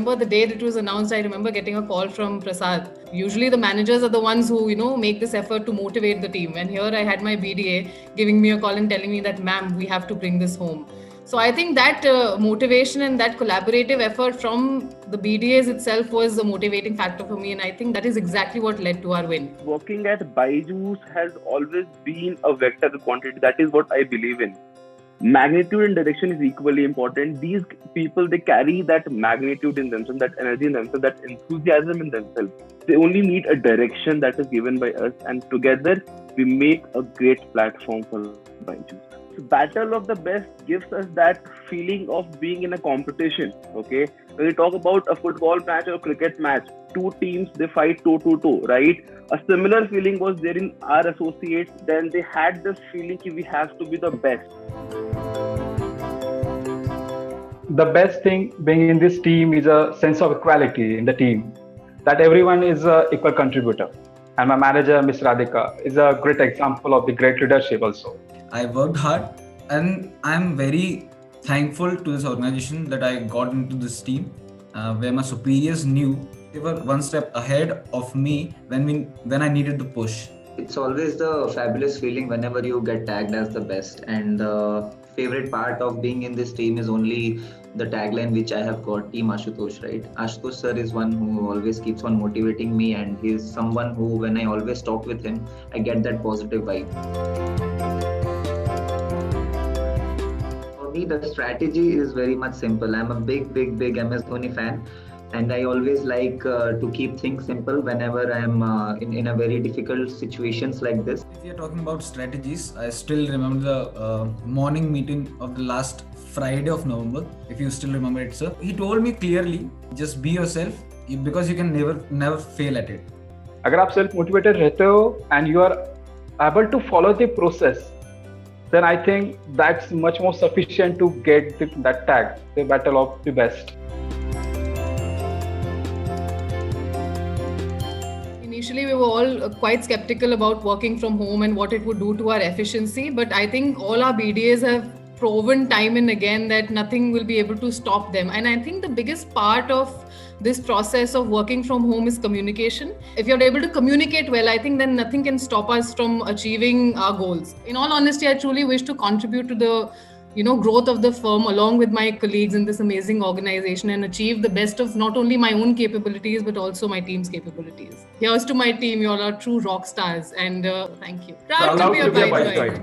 remember the day that it was announced, I remember getting a call from Prasad. Usually the managers are the ones who, make this effort to motivate the team. And here I had my BDA giving me a call and telling me that, ma'am, we have to bring this home. So I think that motivation and that collaborative effort from the BDAs itself was a motivating factor for me. And I think that is exactly what led to our win. Working at Byju's has always been a vector quantity. That is what I believe in. Magnitude and direction is equally important. These people, they carry that magnitude in themselves, that energy in themselves, that enthusiasm in themselves. They only need a direction that is given by us, and together we make a great platform for Byju's. Battle of the best gives us that feeling of being in a competition. Okay, when we talk about a football match or cricket match, two teams, they fight toe to toe, right? A similar feeling was there in our associates. Then they had this feeling that we have to be the best. The best thing being in this team is a sense of equality in the team, that everyone is an equal contributor. And my manager, Ms. Radhika, is a great example of the great leadership also. I worked hard, and I'm very thankful to this organization that I got into this team, where my superiors knew they were one step ahead of me when I needed the push. It's always the fabulous feeling whenever you get tagged as the best, and the favorite part of being in this team is only the tagline which I have got, Team Ashutosh, right? Ashutosh sir is one who always keeps on motivating me, and he's someone who, when I always talk with him, I get that positive vibe. For me, the strategy is very much simple. I'm a big MS Dhoni fan. And I always like to keep things simple whenever I'm in a very difficult situations like this. If you're talking about strategies, I still remember the morning meeting of the last Friday of November, if you still remember it, sir. He told me clearly, just be yourself, because you can never fail at it. अगर आप self motivated रहते हो and you are able to follow the process, then I think that's much more sufficient to get that tag, the battle of the best. Initially, we were all quite skeptical about working from home and what it would do to our efficiency. But I think all our BDAs have proven time and again that nothing will be able to stop them. And I think the biggest part of this process of working from home is communication. If you're able to communicate well, I think then nothing can stop us from achieving our goals. In all honesty, I truly wish to contribute to the growth of the firm along with my colleagues in this amazing organization and achieve the best of not only my own capabilities, but also my team's capabilities. Here's to my team. You all are true rock stars, and thank you. Proud to be a Byjuite.